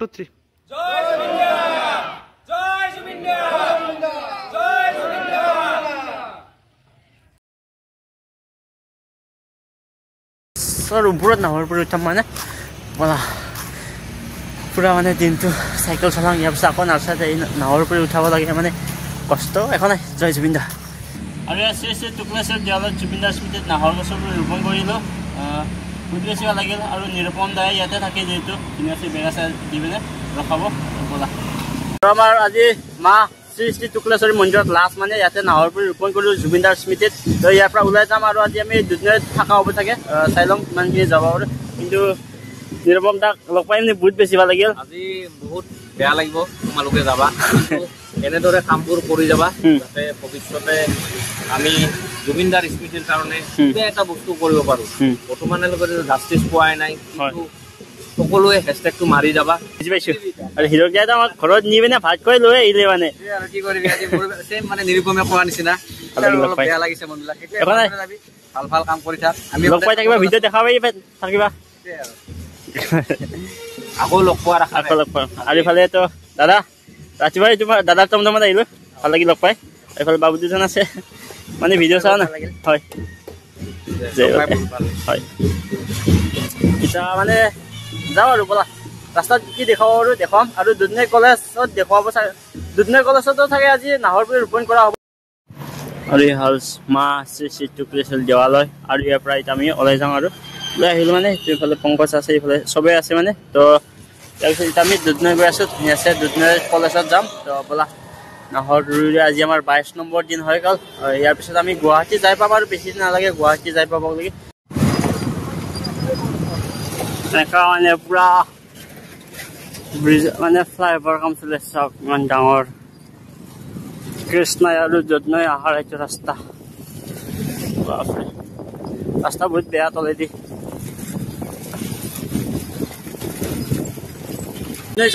Putri. Joy Juminda! Joy Juminda! Joy Juminda! Sir, umpurot na umpurot naman na. Wala. Pura মানে দিনটো cycle চলাং ইয়াৰ পিছত আকৌ নাৰ্চাতে নাৱৰ পৰা উঠাব লাগে মানে কষ্ট এখন নাই জয় জুবিন দা আৰু আছে টুকুলেশ্বৰ দেৱালত জুবিন দাৰ স্মৃতিত নাহৰ গছৰ ৰোপণ কৰিলোঁ বহুত বেছি ভাল লাগিল আৰু নিৰূপম দাই ইয়াতে থাকে যিহেতু ধুনীয়াকৈ বেৰা চাই দি পিনে ৰখাব ব'লা আমাৰ আজি মা শ্ৰী শ্ৰী টুকুলেশ্বৰী মন্দিৰত লাষ্ট মানে ইয়াতে নাহৰ পৰা ৰোপণ কৰিলোঁ জুবিন দাৰ স্মৃতিত তো ইয়াৰ পৰা ওলাই যাম আৰু আজি আমি দুদিনত থকা হ'ব চাগে চাই ল'ম কিমানখিনি যাব পাৰোঁ কিন্তু নিৰূপম দাক লগ পাই মানে বহুত বেছি ভাল লাগিল আজি বহুত বেয়া লাগিব তোমালোকে যাবা এনেদৰে কামবোৰ কৰি যাবা যাতে ভৱিষ্যতে আমি জুবিন দাৰ স্মৃতিৰ কাৰণে কিবা এটা বস্তু কৰিব পাৰোঁ বৰ্তমানলৈকে জাষ্টিছ পোৱাই নাই কিন্তু সকলোৱে হেছটেগটো মাৰি যাবা বুজি পাইছোঁ আৰু হিৰকীয়াত আমাক ঘৰত নি পিনে ভাত খুৱাই লৈ আহিলে মানে আৰু কি কৰিবি আজি চেম মানে নিৰূপমে কোৱা নিচিনা বেয়া লাগিছে মনবিলাক ভাল ভাল কাম কৰি থাক আমি লগ পাই থাকিবা ভিডিঅ' দেখা পাই থাকিবা আকৌ লগ পোৱাৰ আশা আকৌ লগ পাম আৰু ইফালেতো দাদা ৰাতিপুৱাই তোমাৰ দাদাৰ টমটমত আহিলোঁ ভাল লাগি লগ পাই এইফালে বাবু দুজন আছে মানে ভিডিঅ' চাওঁ না হয় হয় এতিয়া মানে যাওঁ আৰু ব'লা ৰাস্তাত কি দেখাব আৰু দেখুৱাম আৰু দুধনৈ কলেজত দেখুৱাব চাগে দুধনৈ কলেজতো চাগে আজি নাহৰ পুলি ৰোপণ কৰা হ'ব আৰু এই হ'ল মা শ্ৰী শ্ৰী টুকুলেশ্বৰ দেৱালয় আৰু ইয়াৰ পৰা এতিয়া আমি ওলাই যাওঁ আৰু ওলাই আহিলোঁ মানে এইফালে পংকজ আছে এইফালে চবেই আছে মানে তো তাৰপিছত এতিয়া আমি দুধনৈ গৈ আছোঁ ধুনীয়াছে দুধনৈ কলেজত যাম তো ব'লা নাহৰ ৰুই আজি আমাৰ 22 নম্বৰ দিন হৈ গ'ল ইয়াৰ পিছত আমি গুৱাহাটী যাই পাম আৰু বেছি দিন নালাগে গুৱাহাটী যাই পাব লাগে এনেকুৱা মানে পূৰা ব্ৰিজ মানে ফ্লাইঅভাৰ কাম চলি আছে চাওক ইমান ডাঙৰ কৃষ্ণাই আৰু দুধনৈ অহাৰ এইটো ৰাস্তা ৰাস্তা বহুত বেয়া তলেদি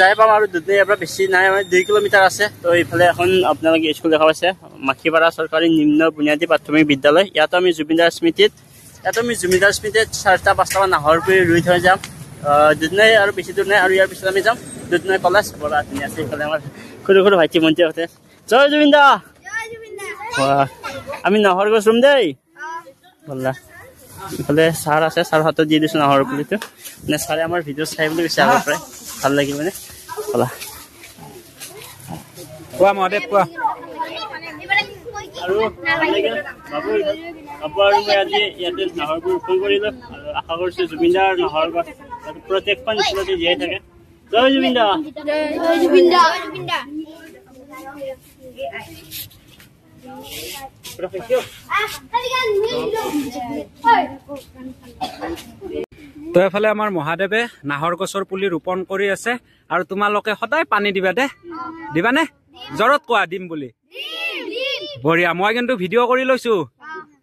যাই পাম আৰু দুধনৈ ইয়াৰ পৰা বেছি নাই মানে 2 কিলোমিটাৰ আছে তো এইফালে এখন আপোনালোকে স্কুল দেখা পাইছে মাখিপাৰা চৰকাৰী নিম্ন বুনিয়াদী প্ৰাথমিক বিদ্যালয় ইয়াতো আমি জুবিন দাৰ স্মৃতিত 4টা 5টামান নাহৰ পুলি ৰুই থৈ যাম দুধনৈ আৰু বেছি দূৰ নাই আৰু ইয়াৰ পিছত আমি যাম দুধনৈ কলেজ বৰা ধুনীয়া আছে এইফালে আমাৰ সৰু সৰু ভাইটি ভণ্টিহঁতে জয় জুবিন দা আমি নাহৰ গছ ৰুম দেই ব'লা ইফালে ছাৰ আছে ছাৰ হাতত দি দিছোঁ নাহৰ পুলিটো মানে ছাৰে আমাৰ ভিডিঅ' চাই বুলি কৈছে আগৰ পৰাই ভাল লাগিল মানে ব'লা কোৱা মহাদেৱ কোৱা আৰু বাবু আৰু মই আজি ইয়াতে নাহৰ পুলি ৰোপণ কৰিলোঁ আৰু আশা কৰিছোঁ জুবিন দাৰ নাহৰ গছ প্ৰত্যেকখন স্কুলতে জীয়াই থাকে জয় জুবিন দা জয় জুবিন দা তো এফালে আমাৰ মহাদেৱে নাহৰ গছৰ পুলি ৰোপণ কৰি আছে আৰু তোমালোকে সদায় পানী দিবা দে দিবানে জ্বৰত কোৱা দিম বুলি বঢ়িয়া মই কিন্তু ভিডিঅ' কৰি লৈছোঁ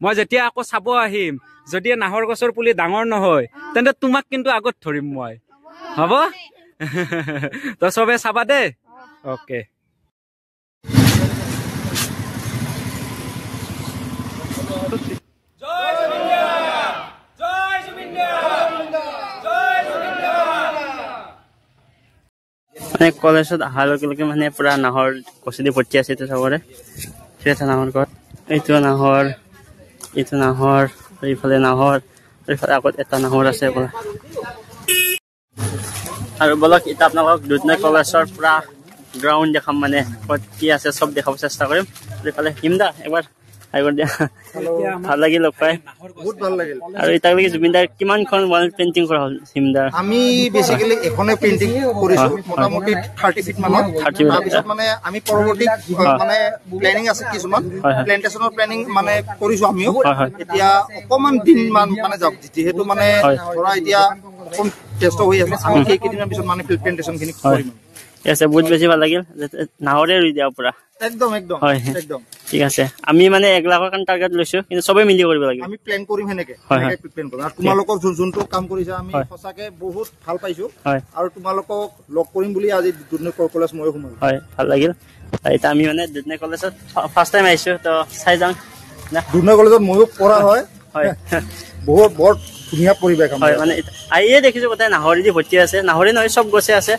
মই যেতিয়া আকৌ চাব আহিম যদি নাহৰ গছৰ পুলি ডাঙৰ নহয় তেন্তে তোমাক কিন্তু আগত ধৰিম মই হ'ব তো চবে চাবা দে okay Joy Juminda! Joy Juminda! Joy Juminda! মানে কলেজত অহাৰ লগে লগে মানে পুৰা নাহৰ গছেদি ভৰ্তি আছে এইটো চাবৰে ঠিক আছে নাহৰ গছ এইটো নাহৰ এইফালে নাহৰ এইফালে আগত এটা নাহৰ আছে পৰা আৰু বলক এতিয়া আপোনালোকক দুধনৈ কলেজৰ পুৰা গ্ৰাউণ্ড দেখাম মানে ক'ত কি আছে চব দেখাব চেষ্টা কৰিম এইফালে হিমদা এবাৰ ভাল লাগিল লগ পাই বহুত ভাল লাগিল আৰু এতিয়ালৈকে জুবিন দাৰ কিমানখন ৱাল পেইণ্টিং কৰা হ'ল হিমদাৰ আমি বেসিক্যালি এখনে পেইণ্টিং কৰিছো মোটামুটি 30 ফিট মানত তাৰপিছত মানে আমি পৰৱৰ্তী মানে প্ল্যানিং আছে কিছুমান প্ল্যান্টেশনৰ প্ল্যানিং মানে কৰিছো আমিও এতিয়া অকমান দিন মানে যাওক যেহেতু মানে ধৰা এতিয়া কম টেষ্ট হৈ আছে আমি কেইদিনৰ পিছত মানে প্ল্যান্টেশন খিনি কৰিম আছে বহুত বেছি ভাল লাগিল নাহৰে ৰুই দিয়া পুৰা একদম ঠিক আছে আমি মানে 1 লাখৰ কাৰণে টাৰ্গেট লৈছো কিন্তু সবে মিলি কৰিব লাগিব আমি প্ল্যান কৰিম হেনেকে প্ল্যান কৰিম আৰু তোমালোকৰ যোনটো কাম কৰিছা আমি সঁচাকে বহুত ভাল পাইছো আৰু তোমালোকক লগ কৰিম বুলি আজি দুধনৈ কলেজ মই সোমালো হয় ভাল লাগিল এটা আমি মানে দুধনৈ কলেজত ফাৰ্স্ট টাইম আহিছো তো চাই যাম দুধনৈ কলেজত ময়ো পঢ়া হয় বহুত বৰ ধুনীয়া পৰিৱেশ হয় মানে আহিয়ে দেখিছোঁ গোটেই নাহৰি দি ভৰ্তি আছে নাহৰি নহয় চব গছে আছে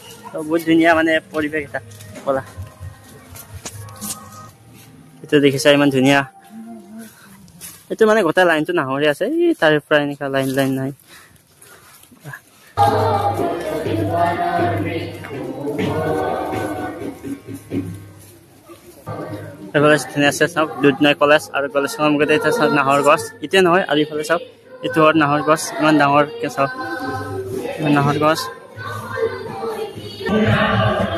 বহুত ধুনীয়া মানে পৰিৱেশ এটা ব'লা এইটো দেখিছা ইমান ধুনীয়া এইটো মানে গোটেই লাইনটো নাহৰি আছে এই তাৰে পৰা এনেকুৱা লাইন লাইন নাই ধুনীয়া আছে চাওক দুধনৈ কলেজ আৰু কলেজৰ সন্মুখতে এতিয়া চাওক নাহৰ গছ এতিয়া নহয় আৰু ইফালে চাওক এইটো হ'ল নাহৰ গছ ইমান ডাঙৰকৈ চাওক নাহৰ গছ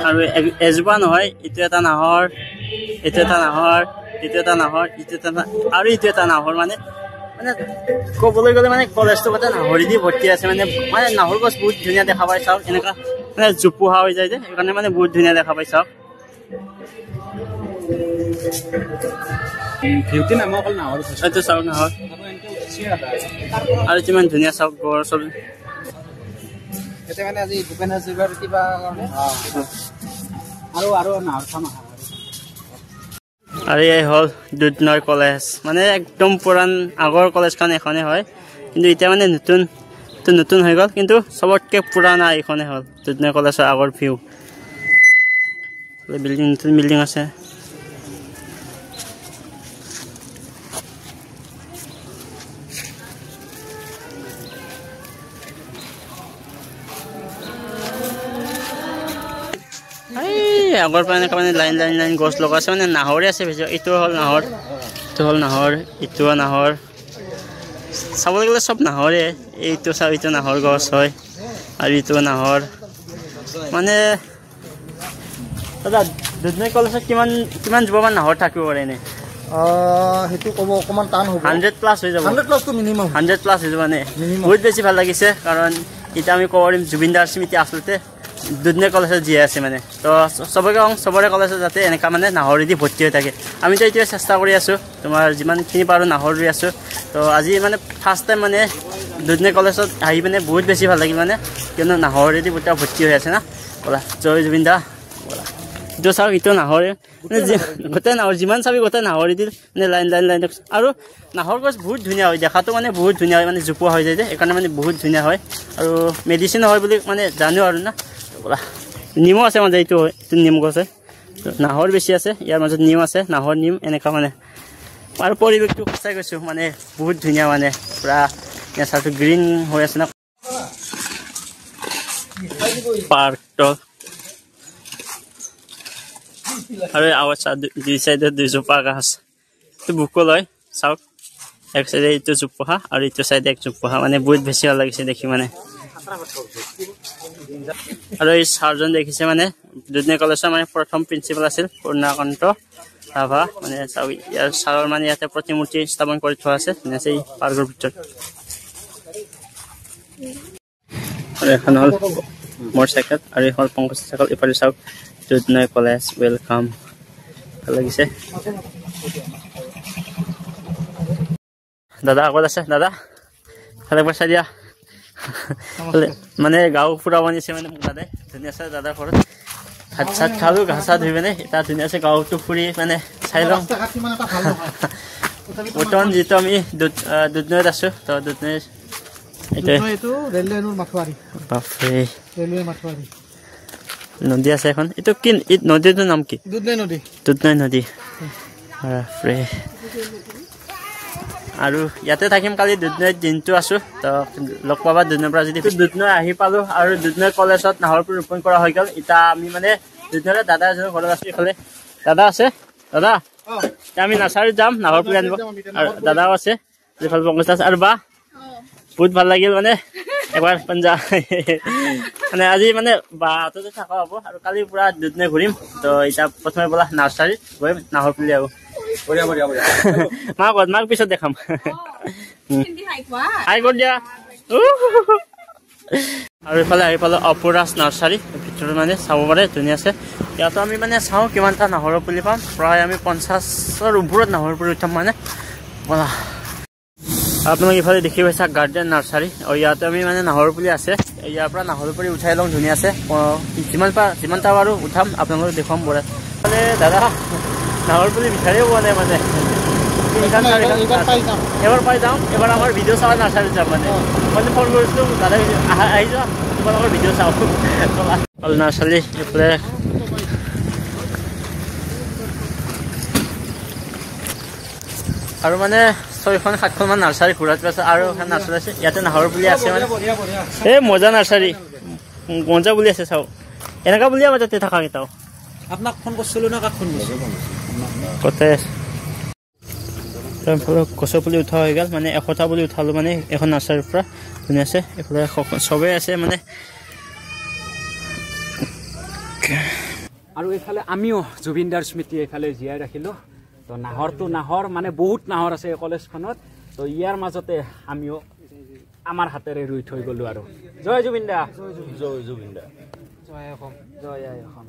আৰু এজোপা নহয় এইটো এটা নাহৰ এইটো এটা নাহৰ এইটো এটা নাহৰ ইটো এটা আৰু এইটো এটা নাহৰ মানে মানে ক'বলৈ গ'লে মানে কলেজটো গোটেই নাহৰি দি ভৰ্তি আছে মানে মানে নাহৰ গছ বহুত ধুনীয়া দেখা পাই চাওক এনেকুৱা মানে জোপোহা হৈ যায় যে সেইকাৰণে মানে বহুত ধুনীয়া দেখা পাই চাওক ভিউটি নাম অকল নাহৰ এইটো চাওক নাহৰ আৰু কিমান ধুনীয়া চাওক গড় চব মানে আজি ভূপেন হাজৰিকাৰ কিবা আৰু নাহৰ চাম আৰু এই হ'ল দুধনৈ কলেজ মানে একদম পুৰাণ আগৰ কলেজখন এখনে হয় কিন্তু এতিয়া মানে নতুন হৈ গ'ল কিন্তু চবতকৈ পুৰণা এইখনে হ'ল দুধনৈ কলেজৰ আগৰ ভিউ বিল্ডিং নতুন বিল্ডিং আছে আগৰ পৰা এনেকুৱা মানে লাইন লাইন লাইন গছ লগা আছে মানে নাহৰে আছে বেছি এইটো হ'ল নাহৰ ইটোও নাহৰ চাবলৈ গ'লে চব নাহৰে এইটো চাওক এইটো নাহৰ গছ হয় আৰু এইটো নাহৰ মানে দাদা দুধনৈ কলেজত কিমান যুৱমান নাহৰ থাকিব পাৰে এনে সেইটো ক'ব অকণমান টান হ'ব 100+ হৈ যাব 100+ মিনিমাম 100+ হৈ যাব মানে বহুত বেছি ভাল লাগিছে কাৰণ এতিয়া আমি ক'ব পাৰিম জুবিন দাৰ স্মৃতি আচলতে দুধনৈ কলেজত জীয়াই আছে মানে তো চবকে কওঁ চবৰে কলেজত যাতে এনেকুৱা মানে নাহৰি দি ভৰ্তি হৈ থাকে আমিতো এতিয়া চেষ্টা কৰি আছোঁ তোমাৰ যিমানখিনি পাৰোঁ নাহৰ ৰুই আছোঁ তো আজি মানে ফাৰ্ষ্ট টাইম মানে দুধনৈ কলেজত আহি পিনে বহুত বেছি ভাল লাগিল মানে কিয়নো নাহৰেদি গোটেই ভৰ্তি হৈ আছে না ব'লা জয় জুবিন দা ব'লা এইটো চাওক এইটো নাহৰে মানে গোটেই নাহৰ যিমান চাবি গোটেই নাহৰি দি মানে লাইন লাইন লাইন আৰু নাহৰ গছ বহুত ধুনীয়া হয় দেখাটো মানে বহুত ধুনীয়া হয় মানে জোপোৱা হৈ যায় যে সেইকাৰণে মানে বহুত ধুনীয়া হয় আৰু মেডিচিন হয় বুলি মানে জানো আৰু না ব'লা নিমো আছে মানে এইটো হয় এইটো নিম গছ হয় নাহৰ বেছি আছে ইয়াৰ মাজত নিম আছে নাহৰ নিম এনেকুৱা মানে আৰু পৰিৱেশটো সঁচাই কৈছোঁ মানে বহুত ধুনীয়া মানে পূৰা নেচাৰটো গ্ৰীণ হৈ আছে না পাৰ্কটো আৰু আৱাজ দুই চাইডে দুইজোপা গাছ এইটো বুকো লয় চাওক এক চাইডে এইটো জোপোহা আৰু এইটো চাইডে এক জোপোহা মানে বহুত বেছি ভাল লাগিছে দেখি মানে আৰু এই ছাৰজন দেখিছে মানে দুধনৈ কলেজৰ মানে প্ৰথম প্ৰিন্সিপাল আছিল পূৰ্ণকান্ত ৰাভা মানে চাওক ইয়াৰ ছাৰৰ মানে ইয়াতে প্ৰতিমূৰ্তি স্থাপন কৰি থোৱা আছে ধুনীয়াছে এই পাৰ্কৰ ভিতৰত আৰু এখন হ'ল মোৰ চাইকেল আৰু এখন পংকজ চাইকেল ইফালে চাওক দুধনৈ কলেজ ৱেলকাম ভাল লাগিছে দাদা আগত আছে দাদা ভালে পইচা দিয়া মানে গাঁও ফুৰাব নিছে মানে মোক দাদাই ধুনীয়া আছে দাদাৰ ঘৰত ভাত চাত খালোঁ ঘাঁ চা ধুই পিনে এতিয়া ধুনীয়া আছে গাঁৱটো ফুৰি মানে চাই লওঁ বৰ্তমান যিহেতু আমি দুধনৈত আছোঁ তো দুধনৈ নদী আছে এখন এইটো কি নদীটোৰ নাম কি দুধনৈ নদী বাপৰে আৰু ইয়াতে থাকিম কালি দুধনৈত দিনটো আছোঁ তো লগ পাবা দুধনৈৰ পৰা যদি দুধনৈ আহি পালোঁ আৰু দুধনৈ কলেজত নাহৰপুৰ ৰোপণ কৰা হৈ গ'ল এতিয়া আমি মানে দুধনৈৰ দাদা এজনৰ ঘৰত আছোঁ ইফালে দাদা আছে দাদা এতিয়া আমি নাৰ্চাৰীত যাম নাহৰপুৰ আনিব আৰু দাদাও আছে ইফালে পংকজ আছে আৰু বা বহুত ভাল লাগিল মানে এবাৰ পঞ্জাৱ মানে আজি মানে বাহঁততে থকা হ'ব আৰু কালি পুৰা দুধনৈ ঘূৰিম তো এতিয়া প্ৰথমে বোলা নাৰ্চাৰীত গৈ নাহৰপুৰলৈ আহোঁ মাক পিছত দেখাম হাই কৰি দিয়া আৰু ইফালে আহি পালোঁ অপৰাজ নাৰ্চাৰী ভিতৰত মানে চাব পাৰে ধুনীয়া আছে ইয়াতো আমি মানে চাওঁ কিমানটা নাহৰৰ পুলি পাম প্ৰায় আমি 50ৰ ওপৰত নাহৰ পুলি উঠাম মানে ব'লা আপোনালোক ইফালে দেখি পাইছা গাৰ্ডেন নাৰ্চাৰী আৰু ইয়াতে আমি মানে নাহৰ পুলি আছে ইয়াৰ পৰা নাহৰ পুলি উঠাই লওঁ ধুনীয়া আছে যিমানটা বাৰু উঠাম আপোনালোকক দেখুৱাম বৰে মানে দাদা নাহৰ পুলি বিচাৰিও পোৱা নাই মানে এবাৰ পাই যাম এবাৰ আমাৰ ভিডিঅ' চাওঁ নাৰ্চাৰীত যাম মানে মই ফোন কৰিছিলোঁ দাদা আহি যোৱা তোমালোকৰ ভিডিঅ' চাওঁ অল নাৰ্চাৰী এইফালে আৰু মানে 6-7খন নাৰ্চাৰী ঘূৰাত আছে আৰু এখন নাৰ্চাৰী আছে ইয়াতে নাহৰ বুলি আছে মানে এই মজা নাৰ্চাৰী মজা বুলি আছে চাওঁ এনেকুৱা বুলিয়ে মই তাতে থকা কেইটাও আপোনাক ফোন কৰিছিলোঁ না কাক ফোন কৰিছিলোঁ কতে এইফালে গছৰ পুলি উঠা হৈ গ'ল মানে 100টা পুলি উঠালোঁ মানে এখন নাৰ্চাৰীৰ পৰা ধুনীয়া আছে এইফালে চবেই আছে মানে আৰু এইফালে আমিও জুবিন দাৰ স্মৃতি এইফালে জীয়াই ৰাখিলোঁ তো নাহৰটো নাহৰ মানে বহুত নাহৰ আছে এই কলেজখনত তো ইয়াৰ মাজতে আমিও আমাৰ হাতেৰে ৰুই থৈ গ'লোঁ আৰু জয় জুবিন দা জয় জুবিন দা জয় অসম জয় অসম